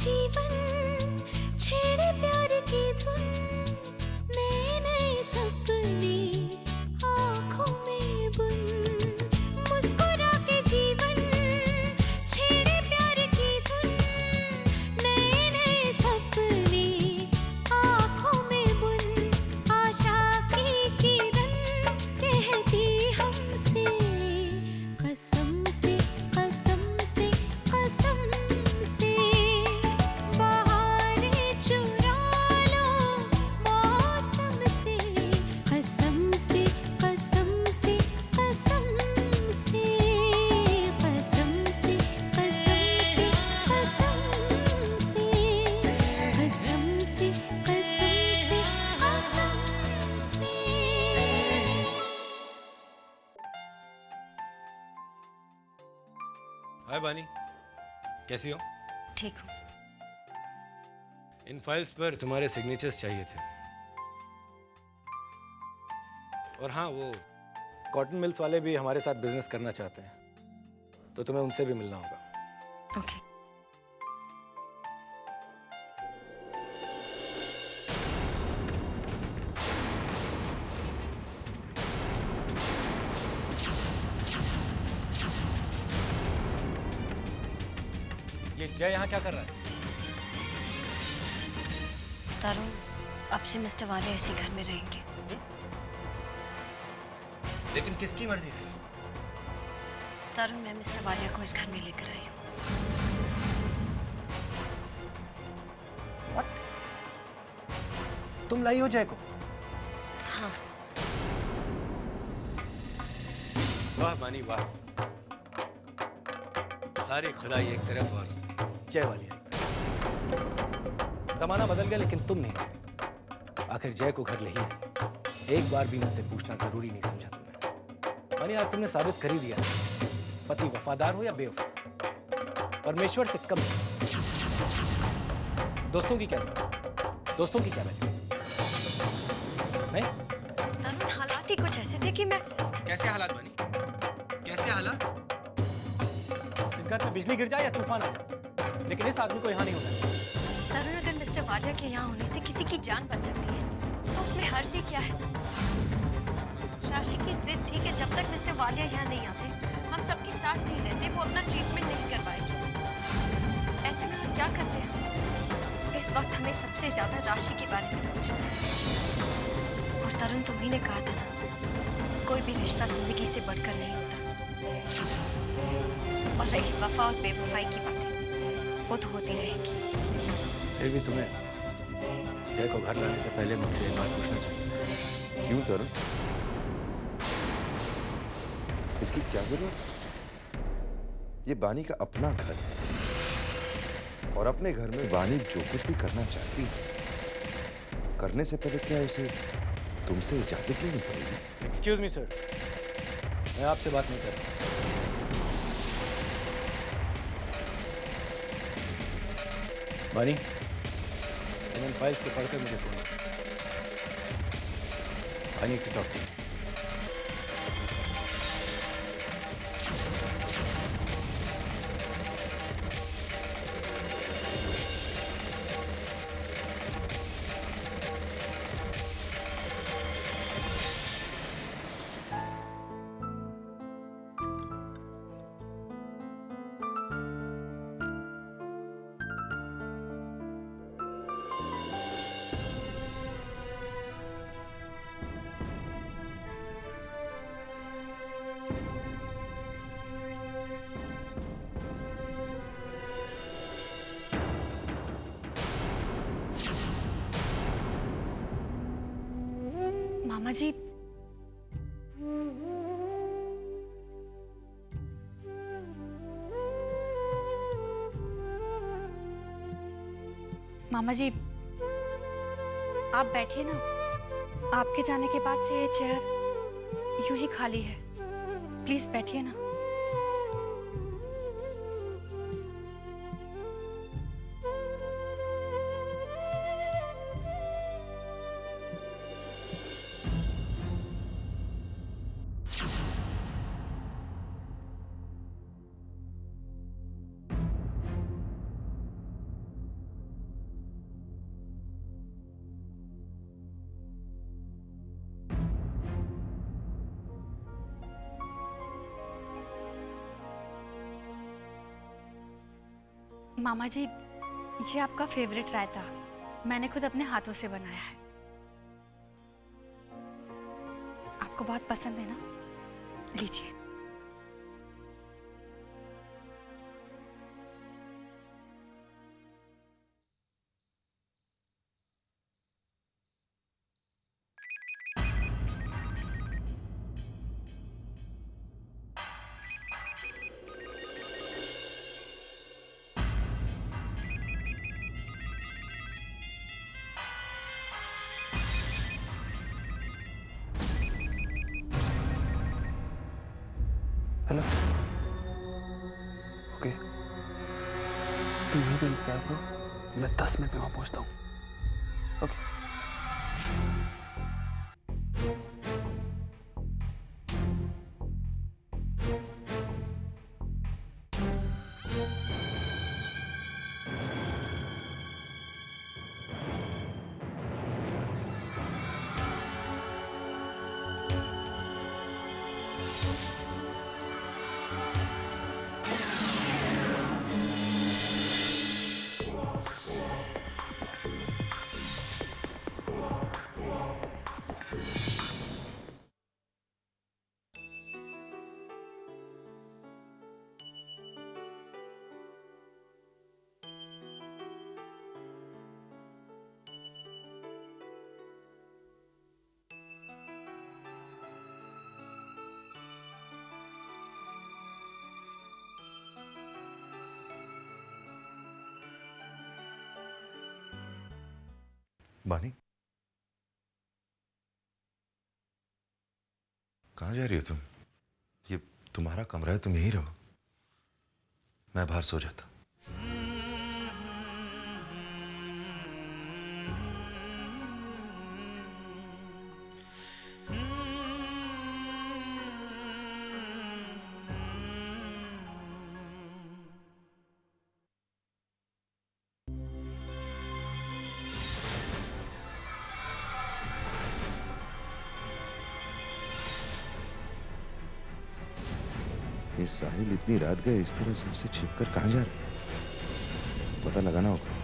जीवन छेड़े प्यार की धुन, नए नए सपने आँखों में बुन। मुस्कुरा के जीवन छेड़े प्यार की धुन, नए नए सपने आँखों में बुन। आशा की किरण कहती हमसे कसम से, कसम से, कसम से, बहारें चुरा लो मौसम से। कसम से, कसम से, कसम से, कसम से, कसम से, कसम से, कसम से, कसम से, कसम से। हाय बानी, कैसी हो? ठीक हूँ। इन फाइल्स पर तुम्हारे सिग्नेचर्स चाहिए थे। और हाँ, वो कॉटन मिल्स वाले भी हमारे साथ बिजनेस करना चाहते हैं, तो तुम्हें उनसे भी मिलना होगा। ओके। ये जय यहाँ क्या कर रहा है? तरुण, अब से मिस्टर वाले इसी घर में रहेंगे। लेकिन किसकी मर्जी से? तरुण, मैं मिस्टर वालिया को इस घर में लेकर आई हूँ। तुम लाई हो जय को? हाँ। वाह बानी वाह, सारी खुदाई एक तरफ और जय वाली एक तरफ। जमाना बदल गया लेकिन तुम नहीं बदले। आखिर जय को घर ले ही आए। एक बार भी मुझसे पूछना जरूरी नहीं समझा तुमने। बानी, आज तुमने साबित कर ही दिया, पति वफादार हो या बेवफा, परमेश्वर से कम नहीं। दोस्तों की क्या जरूरत? दोस्तों की क्या वैल्यू? नहीं? तरुण, हालात ही कुछ ऐसे थे कि मैं... कैसे हालात बानी? कैसे हालात? इस घर पे बिजली गिर जाए या तूफान आ जाए, लेकिन इस आदमी को यहाँ नहीं होना। तरुण, अगर मिस्टर वालिया के यहाँ होने से किसी की जान बच सकती है, तो उसमें हर्ज ही क्या है? राशि की जिद थी कि जब तक मिस्टर वालिया यहाँ नहीं आते, हम सबके साथ नहीं रहते, वो अपना ट्रीटमेंट नहीं करवाएगी। ऐसे में हम क्या करते हैं? इस वक्त हमें सबसे ज्यादा राशि के बारे में सोचना है। और तरुण, तुम्ही ने कहा था ना, कोई भी रिश्ता जिंदगी से बढ़कर नहीं होता। और रही वफा और बेवफाई की बातें, वो तो होती रहेगी। फिर भी तुम्हें जय को घर लाने से पहले मुझसे एक बात पूछना चाहिए। क्यों तरुण? इसकी क्या जरूरत है? ये बानी का अपना घर है और अपने घर में बानी जो कुछ भी करना चाहती है, करने से पहले क्या उसे तुमसे इजाजत लेनी पड़ेगी? एक्सक्यूज मी सर, मैं आपसे बात नहीं कर रहा। बानी, इन फाइल्स को पढ़कर मुझे फोन करो। I need to talk to you. मामा जी, मामा जी, आप बैठिए ना। आपके जाने के बाद से ये चेयर यूं ही खाली है। प्लीज बैठिए ना। मामा जी, ये आपका फेवरेट रायता मैंने खुद अपने हाथों से बनाया है। आपको बहुत पसंद है ना? लीजिए। हेलो। ओके, तुम यहीं पे इंतजार करो, मैं 10 मिनट में वहां पहुंचता हूँ। ओके। बानी, कहाँ जा रही हो तुम? ये तुम्हारा कमरा है, तुम यहीं रहो, मैं बाहर सो जाता। ये साहिल इतनी रात गए इस तरह सबसे छिपकर कहाँ जा रहे? पता लगाना होगा।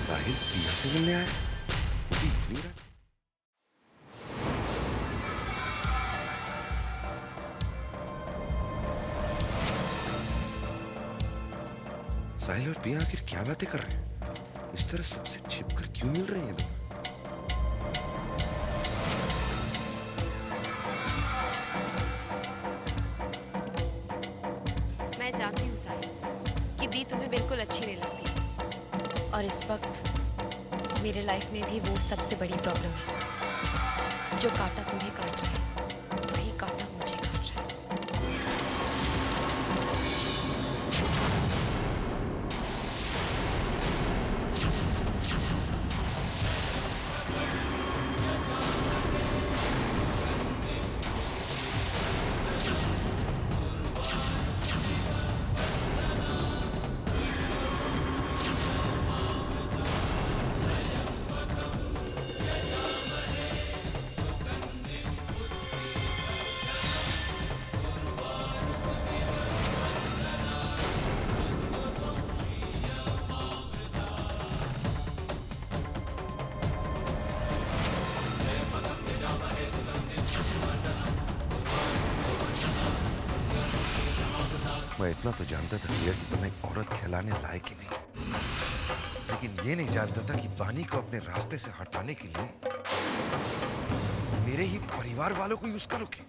साहिल प्रिया से मिलने आया, वो भी इतनी रात? साहिल और प्रिया आखिर क्या बातें कर रहे हैं? इस तरह सबसे छिपकर क्यों मिल रहे हैं दोनों? मैं जानती हूँ साहिल कि दी तुम्हें बिल्कुल अच्छी नहीं लगती, और इस वक्त मेरे लाइफ में भी वो सबसे बड़ी प्रॉब्लम है। जो कांटा तुम्हें काट रहा है वही कांटा मुझे काट रहा है। मैं इतना तो जानता था भैया कि तुम एक औरत कहलाने लायक ही नहीं, लेकिन ये नहीं जानता था कि बानी को अपने रास्ते से हटाने के लिए मेरे ही परिवार वालों को यूज करोगे।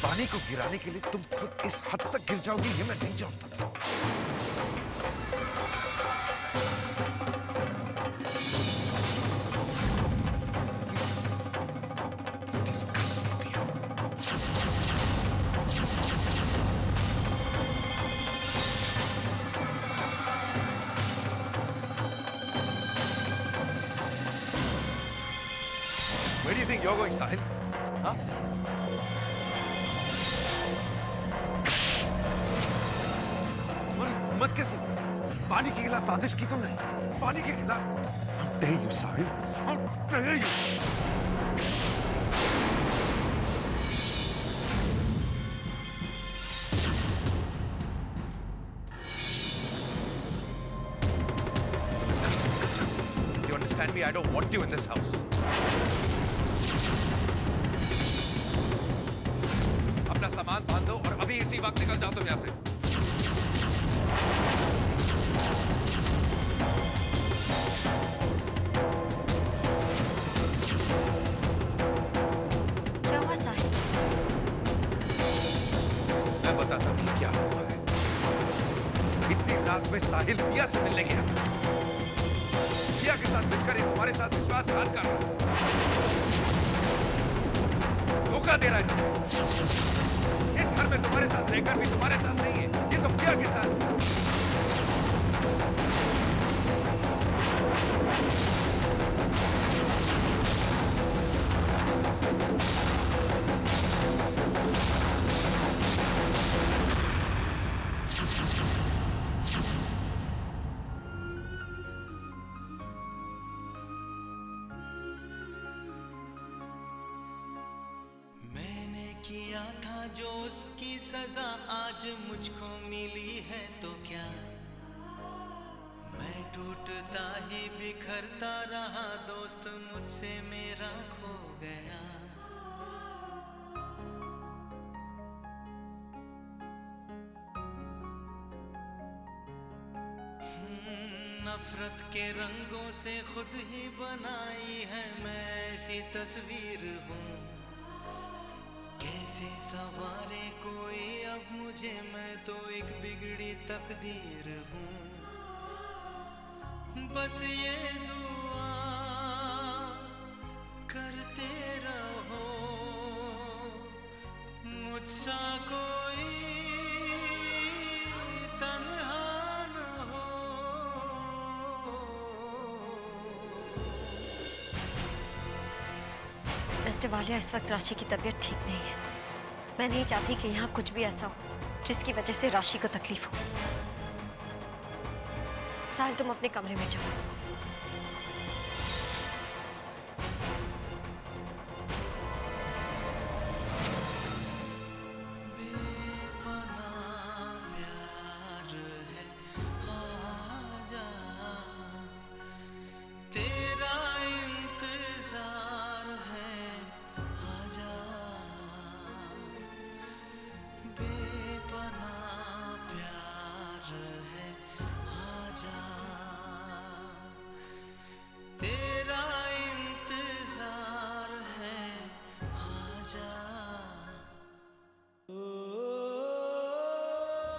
बानी को गिराने के लिए तुम खुद इस हद तक गिर जाओगी, ये मैं नहीं जानता था। Where do you think you're going, Sahil? Huh? हिम्मत कैसे? पानी के खिलाफ साजिश की तुमने? पानी के खिलाफ? How dare you, Sahil? How dare you? इस घर से निकल जाओ. You understand me? I don't want you in this house. अपना सामान बांध दो और अभी इसी वक्त निकल जाओ तुम यहाँ से. क्या हुआ साहिल? मैं बताता हूँ कि क्या हुआ है. इतनी रात में साहिल पिया से मिलने गया. पिया के साथ मिलकर ये तुम्हारे साथ विश्वासघात कर रहा है. धोखा दे रहा है. इस घर में तुम्हारे साथ रहकर भी तुम्हारे साथ नहीं है. ये तो पिया के साथ. किया था जो उसकी सजा आज मुझको मिली है तो क्या मैं टूटता ही बिखरता रहा दोस्त मुझसे मेरा खो गया. नफरत के रंगों से खुद ही बनाई है मैं ऐसी तस्वीर हूँ. कैसे सवारे कोई अब मुझे, मैं तो एक बिगड़ी तकदीर हूँ. बस ये दुआ करते रहो मुझसा कोई तन्हा न हो. मिस्टर वालिया, इस वक्त राशि की तबीयत ठीक नहीं है. मैं नहीं चाहती कि यहाँ कुछ भी ऐसा हो जिसकी वजह से राशि को तकलीफ हो. साहिल, तुम अपने कमरे में जाओ.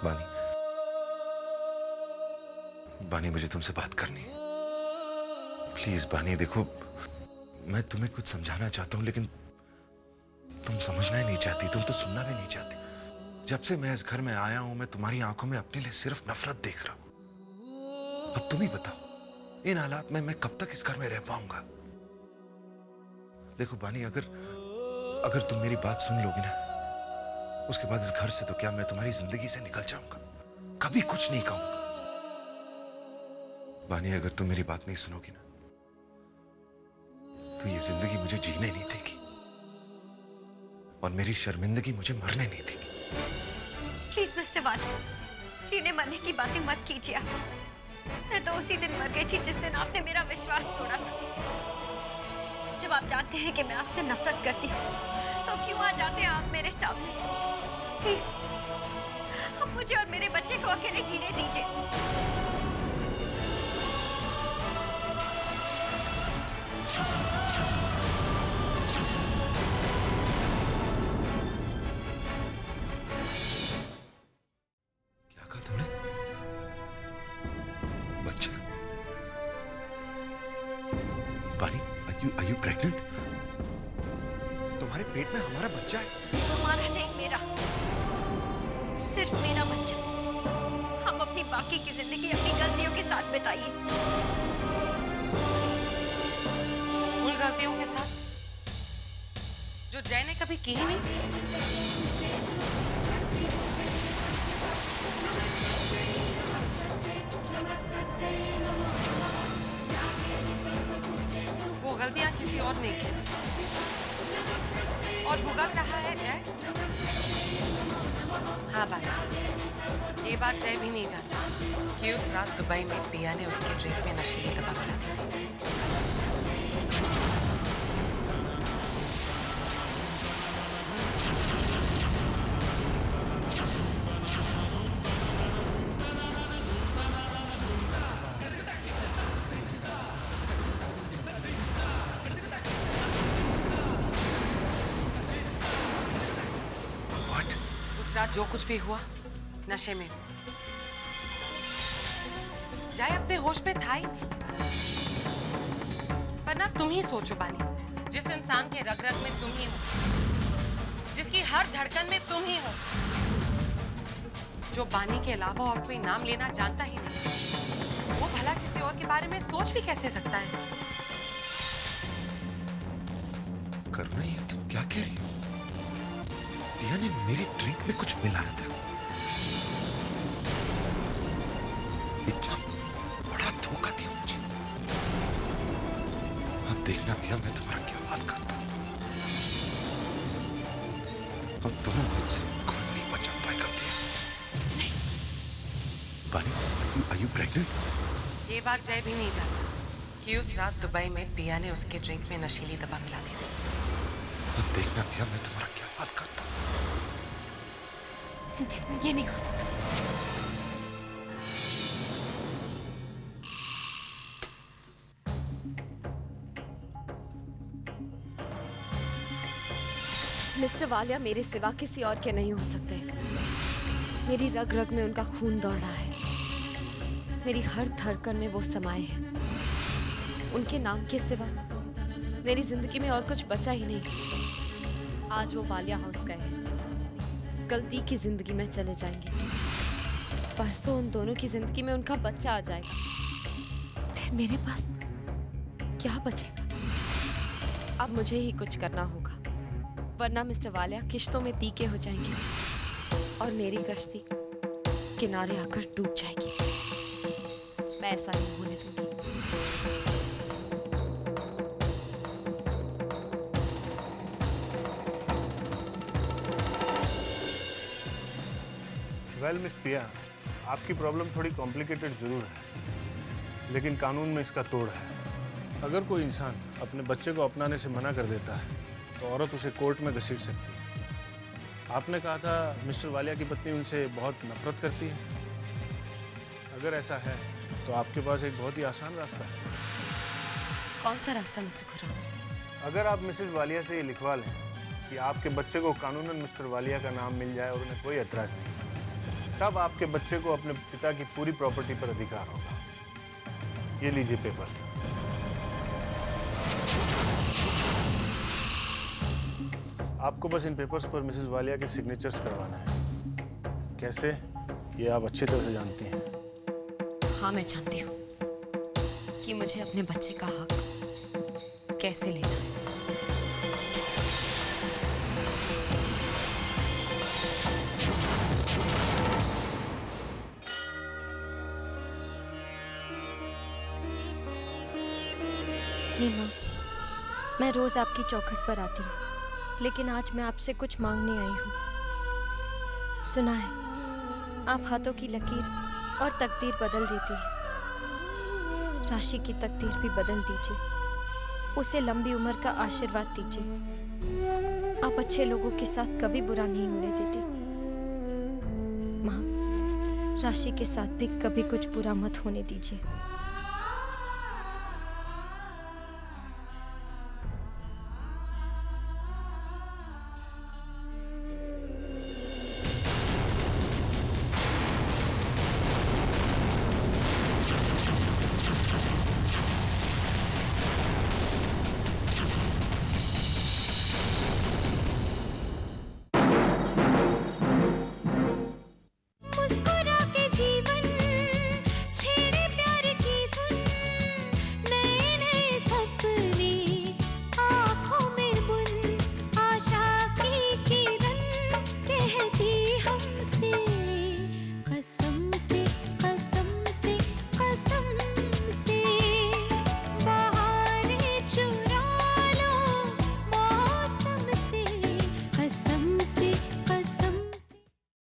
बानी, बानी मुझे तुमसे बात करनी है. प्लीज बानी, देखो मैं तुम्हें कुछ समझाना चाहता हूं लेकिन तुम समझना ही नहीं चाहती. तुम तो सुनना भी नहीं चाहती. जब से मैं इस घर में आया हूं मैं तुम्हारी आंखों में अपने लिए सिर्फ नफरत देख रहा हूं. अब तुम ही बताओ, इन हालात में मैं कब तक इस घर में रह पाऊंगा? देखो बानी, अगर तुम मेरी बात सुन लोगी ना, उसके बाद इस घर से तो क्या मैं तुम्हारी जिंदगी से निकल जाऊंगा. कभी कुछ नहीं कहूंगा. बानी, अगर तुम मेरी बात नहीं सुनोगी ना तो ये जिंदगी मुझे जीने नहीं देगी और मेरी शर्मिंदगी मुझे मरने नहीं देगी. प्लीज मिस्टर वालिया, जीने मरने की बातें मत कीजिए आप. मैं तो उसी दिन मर गई थी जिस दिन आपने मेरा विश्वास तोड़ा था. जब आप जानते हैं कि मैं आपसे नफरत करती हूँ तो क्यों आ जाते हैं आप मेरे सामने? प्लीज अब मुझे और मेरे बच्चे को अकेले जीने दीजिए। क्या कहा तुमने? बच्चा? बानी, are you pregnant? तुम्हारे पेट में हमारा बच्चा है? तुम्हारा नहीं, मेरा, सिर्फ मेरा बच्चा। हम अपनी बाकी की जिंदगी अपनी गलतियों के साथ बिताइए। उन गलतियों के साथ जो जय ने कभी की ही नहीं। वो गलतियां किसी और ने की और भुगत रहा है जय। हाँ भाई, ये बात जय भी नहीं जानता कि उस रात दुबई में पिया ने उसके ड्रिंक में नशीली दवा मिला दी। उस रात जो कुछ भी हुआ नशे में, जय अपने होश में था ही नहीं। पर ना तुम ही सोचो बानी, जिस इंसान के रग रग में तुम ही हो, जिसकी हर धड़कन में तुम ही हो, जो बानी के अलावा और कोई नाम लेना जानता ही नहीं, वो भला किसी और के बारे में सोच भी कैसे सकता है? करुणा, ये तुम क्या कह रही हो? पिया ने मेरी ड्रिंक में कुछ मिलाया था। इतना बड़ा धोखा दिया मुझे। अब देखना पिया, मैं तुम्हारा क्या हाल करता हूं। अब तुम्हें मुझसे कोई नहीं बचा पाएगा पिया। बानी, are you pregnant? ये बात जय भी नहीं जानता कि उस रात दुबई में पिया ने उसके ड्रिंक में नशीली दवा मिला दी। अब देखना पिया, मैं तुम्हारा क्या हाल करता हूं। ये नहीं हो सकता। मिस्टर वालिया मेरे सिवा किसी और के नहीं हो सकते। मेरी रग रग में उनका खून दौड़ रहा है, मेरी हर धड़कन में वो समाये हैं। उनके नाम के सिवा मेरी जिंदगी में और कुछ बचा ही नहीं। आज वो वालिया हाउस गए हैं, कल दी की जिंदगी में चले जाएंगे, परसों उन दोनों की जिंदगी में उनका बच्चा आ जाएगा। फिर मेरे पास क्या बचेगा? अब मुझे ही कुछ करना होगा, वरना मिस्टर वालिया किश्तों में तीखे हो जाएंगे और मेरी कश्ती किनारे आकर डूब जाएगी। मैं ऐसा नहीं होने दूंगी। वेल मिस पिया, आपकी प्रॉब्लम थोड़ी कॉम्प्लिकेटेड ज़रूर है, लेकिन कानून में इसका तोड़ है। अगर कोई इंसान अपने बच्चे को अपनाने से मना कर देता है तो औरत उसे कोर्ट में घसीट सकती है। आपने कहा था मिस्टर वालिया की पत्नी उनसे बहुत नफरत करती है। अगर ऐसा है तो आपके पास एक बहुत ही आसान रास्ता है। कौन सा रास्ता मिस्टर खुराना? अगर आप मिसेस वालिया से ये लिखवा लें कि आपके बच्चे को कानूनन मिस्टर वालिया का नाम मिल जाए और उन्हें कोई ऐतराज नहीं, तब आपके बच्चे को अपने पिता की पूरी प्रॉपर्टी पर अधिकार होगा। ये लीजिए पेपर। आपको बस इन पेपर्स पर मिसेस वालिया के सिग्नेचर्स करवाना है। कैसे, ये आप अच्छी तरह से जानती हैं। हाँ, मैं जानती हूँ कि मुझे अपने बच्चे का हक कैसे लेना है। नीमा, मैं रोज आपकी चौखट पर आती हूँ, लेकिन आज मैं आपसे कुछ मांगने आई हूँ। सुना है आप हाथों की लकीर और तकदीर बदल देती हैं। राशि की तकदीर भी बदल दीजिए, उसे लंबी उम्र का आशीर्वाद दीजिए। आप अच्छे लोगों के साथ कभी बुरा नहीं होने देती। राशि के साथ भी कभी कुछ बुरा मत होने दीजिए।